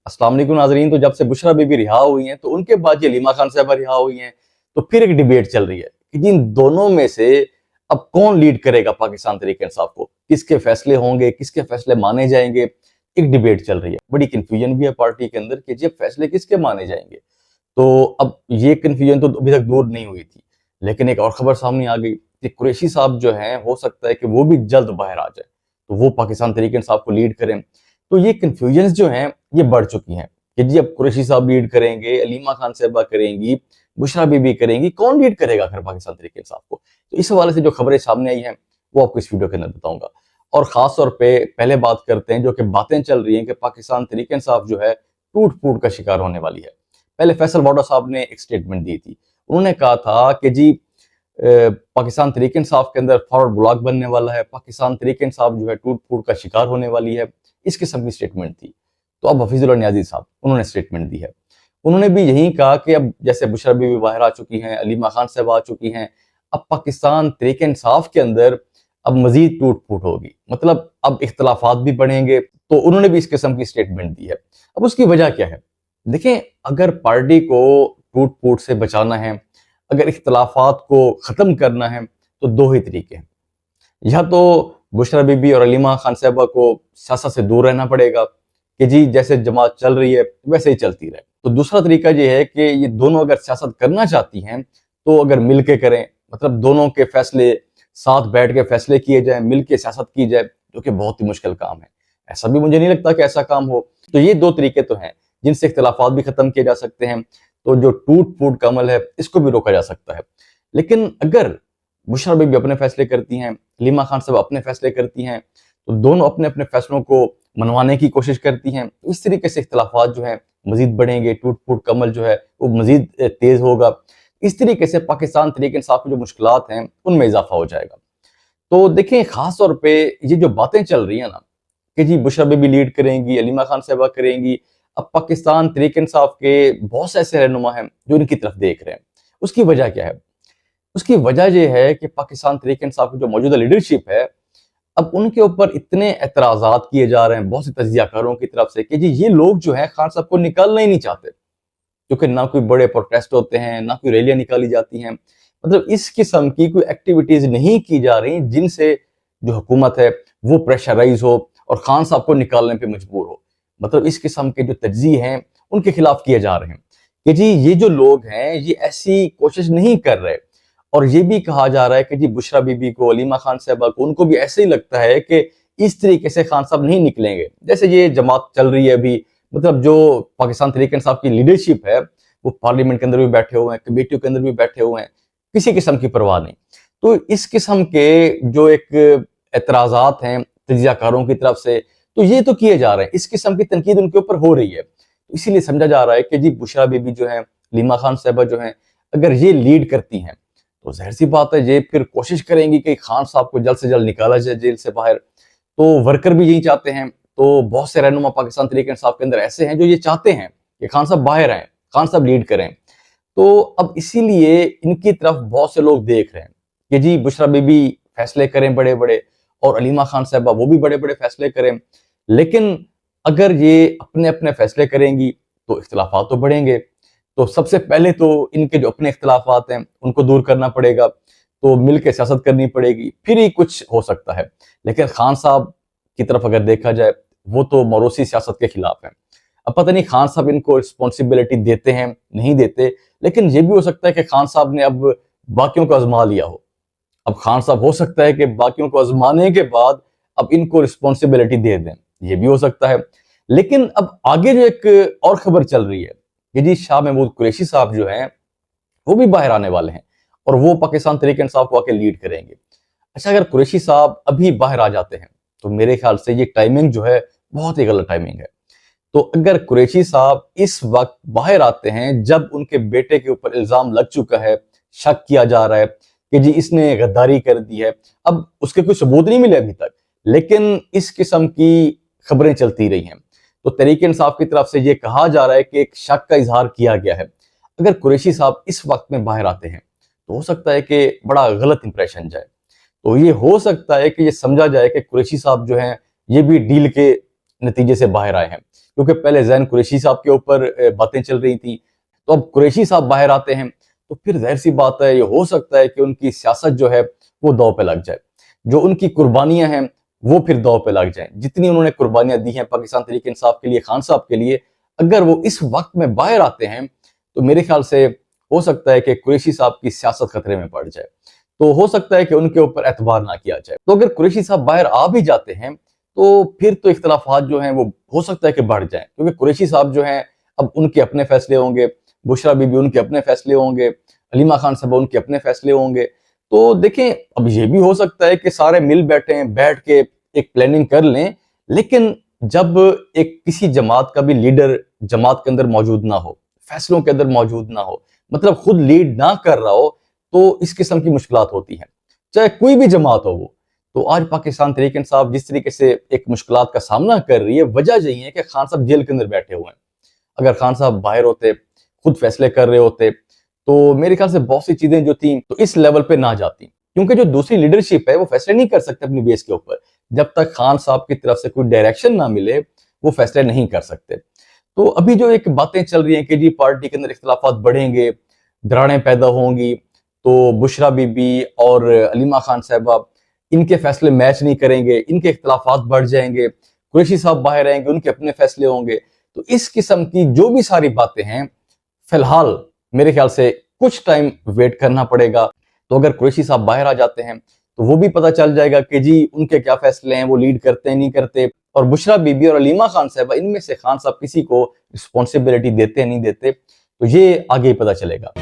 अस्सलाम वालेकुम नाज़रीन। तो जब से बुशरा बीबी रिहा हुई हैं तो उनके बाद ये हलीमा खान साहबा रिहा हुई हैं, तो फिर एक डिबेट चल रही है कि इन दोनों में से अब कौन लीड करेगा पाकिस्तान तहरीक इंसाफ को, किसके फैसले होंगे, किसके फैसले माने जाएंगे। एक डिबेट चल रही है, बड़ी कन्फ्यूजन भी है पार्टी के अंदर कि जब फैसले किसके माने जाएंगे। तो अब ये कन्फ्यूजन तो अभी तक दूर नहीं हुई थी, लेकिन एक और खबर सामने आ गई कि कुरैशी साहब जो हैं हो सकता है कि वो भी जल्द बाहर आ जाए, तो वो पाकिस्तान तहरीक इंसाफ को लीड करें। तो ये कन्फ्यूजन्स जो हैं ये बढ़ चुकी हैं कि जी अब कुरैशी साहब लीड करेंगे, हलीमा खान साहबा करेंगी, बुशरा बीबी करेंगी, कौन लीड करेगा आखिर पाकिस्तान तहरीक इंसाफ को। तो इस हवाले से जो खबरें सामने आई हैं वो आपको इस वीडियो के अंदर बताऊंगा। और खास तौर पे पहले बात करते हैं जो कि बातें चल रही हैं कि पाकिस्तान तहरीक इंसाफ जो है टूट फूट का शिकार होने वाली है। पहले फैसल वाडा साहब ने एक स्टेटमेंट दी थी, उन्होंने कहा था कि जी पाकिस्तान तहरीक इंसाफ के अंदर फॉरवर्ड ब्लॉक बनने वाला है, पाकिस्तान तहरीक इंसाफ जो है टूट फूट का शिकार होने वाली है, इस किस्म की स्टेटमेंट थी। तो अब हफीजुल्लाह नियाज़ी साहब उन्होंने स्टेटमेंट दी है, उन्होंने भी यही कहा कि अब जैसे बुशरा बीबी बाहर आ चुकी हैं, हलीमा खान साहब आ चुकी हैं, अब पाकिस्तान तहरीक इंसाफ के अंदर अब मजीद टूट फूट होगी, मतलब अब इख्तलाफात भी बढ़ेंगे। तो उन्होंने भी इस किस्म की स्टेटमेंट दी है। अब उसकी वजह क्या है? देखें, अगर पार्टी को टूट फूट से बचाना है, अगर इख्तलाफात को ख़त्म करना है, तो दो ही तरीके हैं। या तो बुशरा बीबी और हलीमा खान साहबा को सियासत से दूर रहना पड़ेगा कि जी जैसे जमात चल रही है वैसे ही चलती रहे। तो दूसरा तरीका ये है कि ये दोनों अगर सियासत करना चाहती हैं तो अगर मिल के करें, मतलब दोनों के फैसले साथ बैठ के फैसले किए जाए, मिल के सियासत की जाए, जो कि बहुत ही मुश्किल काम है। ऐसा भी मुझे नहीं लगता कि ऐसा काम हो। तो ये दो तरीके तो हैं जिनसे इख्तलाफात भी खत्म किए जा सकते हैं, तो जो टूट फूट का अमल है इसको भी रोका जा सकता है। लेकिन अगर बुशरा बीबी अपने फैसले करती हैं, हलीमा खान साहब अपने फैसले करती हैं, तो दोनों अपने अपने फैसलों को मनवाने की कोशिश करती हैं, तो इस तरीके से इख्तलाफात जो हैं मजीद बढ़ेंगे, टूट फूट का अमल जो है वो मजीद तेज होगा। इस तरीके से पाकिस्तान तहरीक इंसाफ की जो मुश्किलात हैं उनमें इजाफा हो जाएगा। तो देखें, खास तौर पे ये जो बातें चल रही हैं ना कि जी बुशरा बीबी लीड करेंगी, हलीमा खान साहबा करेंगी, अब पाकिस्तान तहरीक इंसाफ के बहुत से ऐसे रहनुमा हैं जो इनकी तरफ देख रहे हैं। उसकी वजह क्या है? उसकी वजह यह है कि पाकिस्तान तहरीक इंसाफ की जो मौजूदा लीडरशिप है, अब उनके ऊपर इतने एतराज़ात किए जा रहे हैं बहुत से तज्जियाकारों की तरफ से कि जी ये लोग जो है खान साहब को निकालना ही नहीं चाहते, क्योंकि ना कोई बड़े प्रोटेस्ट होते हैं, ना कोई रैलियां निकाली जाती हैं, मतलब इस किस्म की कोई एक्टिविटीज नहीं की जा रही जिनसे जो हुकूमत है वो प्रेशराइज हो और खान साहब को निकालने पे मजबूर हो। मतलब इस किस्म के जो तज्जिये हैं उनके खिलाफ किए जा रहे हैं कि जी ये जो लोग हैं ये ऐसी कोशिश नहीं कर रहे। और ये भी कहा जा रहा है कि जी बुशरा बीबी को, हलीमा खान साहबा को, उनको भी ऐसे ही लगता है कि इस तरीके से खान साहब नहीं निकलेंगे जैसे ये जमात चल रही है अभी। मतलब जो पाकिस्तान तहरीक इंसाफ की लीडरशिप है वो पार्लियामेंट के अंदर भी बैठे हुए हैं, कमेटियों के अंदर भी बैठे हुए हैं, किसी किस्म की परवाह नहीं। तो इस किस्म के जो एक एतराज़ात हैं तज्जियाकारों की तरफ से, तो ये तो किए जा रहे हैं, इस किस्म की तनकीद उनके ऊपर हो रही है। तो इसीलिए समझा जा रहा है कि जी बुशरा बीबी जो है, हलीमा खान साहबा जो हैं, अगर ये लीड करती हैं तो जाहिर सी बात है ये फिर कोशिश करेंगी कि खान साहब को जल्द से जल्द निकाला जाए जेल से बाहर। तो वर्कर भी यही चाहते हैं। तो बहुत से रहनुमा पाकिस्तान तहरीक इंसाफ के अंदर ऐसे हैं जो ये चाहते हैं कि खान साहब बाहर आए, खान साहब लीड करें। तो अब इसीलिए इनकी तरफ बहुत से लोग देख रहे हैं कि जी बुशरा बीबी फैसले करें बड़े बड़े और हलीमा खान साहबा वो भी बड़े बड़े फैसले करें। लेकिन अगर ये अपने अपने फैसले करेंगी तो इख्तलाफात तो बढ़ेंगे। तो सबसे पहले तो इनके जो अपने इख्तलाफात हैं उनको दूर करना पड़ेगा, तो मिल के सियासत करनी पड़ेगी, फिर ही कुछ हो सकता है। लेकिन खान साहब की तरफ अगर देखा जाए वो तो मौरूसी सियासत के खिलाफ है। अब पता नहीं खान साहब इनको रिस्पॉन्सिबिलिटी देते हैं नहीं देते, लेकिन ये भी हो सकता है कि खान साहब ने अब बाकियों को आजमा लिया हो। अब खान साहब हो सकता है कि बाकियों को आजमाने के बाद अब इनको रिस्पॉन्सिबिलिटी दे दें, ये भी हो सकता है। लेकिन अब आगे जो एक और खबर चल रही है कि जी शाह महमूद कुरैशी साहब जो हैं वो भी बाहर आने वाले हैं और वो पाकिस्तान तहरीक इंसाफ को आके लीड करेंगे। अच्छा, अगर कुरैशी साहब अभी बाहर आ जाते हैं तो मेरे ख्याल से ये टाइमिंग जो है बहुत ही गलत टाइमिंग है। तो अगर कुरैशी साहब इस वक्त बाहर आते हैं जब उनके बेटे के ऊपर इल्जाम लग चुका है, शक किया जा रहा है कि जी इसने गद्दारी कर दी है, अब उसके कोई सबूत नहीं मिले अभी तक, लेकिन इस किस्म की खबरें चलती रही हैं, तो तहरीक इंसाफ की तरफ से ये कहा जा रहा है कि एक शक का इजहार किया गया है। अगर कुरैशी साहब इस वक्त में बाहर आते हैं तो हो सकता है कि बड़ा गलत इंप्रेशन जाए। तो ये हो सकता है कि ये समझा जाए कि कुरैशी साहब जो हैं ये भी डील के नतीजे से बाहर आए हैं, क्योंकि पहले जैन कुरैशी साहब के ऊपर बातें चल रही थी, तो अब कुरैशी साहब बाहर आते हैं तो फिर जाहिर सी बात है, ये हो सकता है कि उनकी सियासत जो है वो दांव पे लग जाए, जो उनकी कुर्बानियां हैं वो फिर दांव पे लग जाएं। जितनी उन्होंने कुर्बानियां दी हैं पाकिस्तान तहरीक इंसाफ के लिए, खान साहब के लिए, अगर वो इस वक्त में बाहर आते हैं तो मेरे ख्याल से हो सकता है कि कुरैशी साहब की सियासत खतरे में पड़ जाए, तो हो सकता है कि उनके ऊपर एतबार ना किया जाए। तो अगर कुरैशी साहब बाहर आ भी जाते हैं तो फिर तो इख्तलाफात जो हैं वो हो सकता है कि बढ़ जाएं, क्योंकि कुरैशी साहब जो हैं अब उनके अपने फैसले होंगे, बुशरा बीबी उनके अपने फैसले होंगे, हलीमा खान साहब उनके अपने फैसले होंगे। तो देखें, अब ये भी हो सकता है कि सारे मिल बैठ के एक प्लानिंग कर लें, लेकिन जब एक किसी जमात का भी लीडर जमात के अंदर मौजूद ना हो, फैसलों के अंदर मौजूद ना हो, मतलब खुद लीड ना कर रहा हो, तो इस किस्म की मुश्किलात होती हैं, चाहे कोई भी जमात हो वो। तो आज पाकिस्तान तहरीक इंसाफ जिस तरीके से एक मुश्किलात का सामना कर रही है, वजह यही है कि खान साहब जेल के अंदर बैठे हुए हैं। अगर खान साहब बाहर होते, खुद फैसले कर रहे होते, तो मेरे ख्याल से बहुत सी चीजें जो थी तो इस लेवल पे ना जाती, क्योंकि जो दूसरी लीडरशिप है वो फैसले नहीं कर सकते अपनी बेस के ऊपर। जब तक खान साहब की तरफ से कोई डायरेक्शन ना मिले वो फैसले नहीं कर सकते। तो अभी जो एक बातें चल रही हैं कि जी पार्टी के अंदर इख्तलाफात बढ़ेंगे, दरारें पैदा होंगी, तो बुशरा बीबी और हलीमा खान साहबा इनके फैसले मैच नहीं करेंगे, इनके इख्तलाफात बढ़ जाएंगे, कुरैशी साहब बाहर आएंगे, उनके अपने फैसले होंगे। तो इस किस्म की जो भी सारी बातें हैं, फिलहाल मेरे ख्याल से कुछ टाइम वेट करना पड़ेगा। तो अगर कुरैशी साहब बाहर आ जाते हैं तो वो भी पता चल जाएगा कि जी उनके क्या फैसले हैं, वो लीड करते हैं नहीं करते, और बुशरा बीबी और हलीमा खान साहबा इनमें से खान साहब किसी को रिस्पॉन्सिबिलिटी देते हैं नहीं देते, तो ये आगे ही पता चलेगा।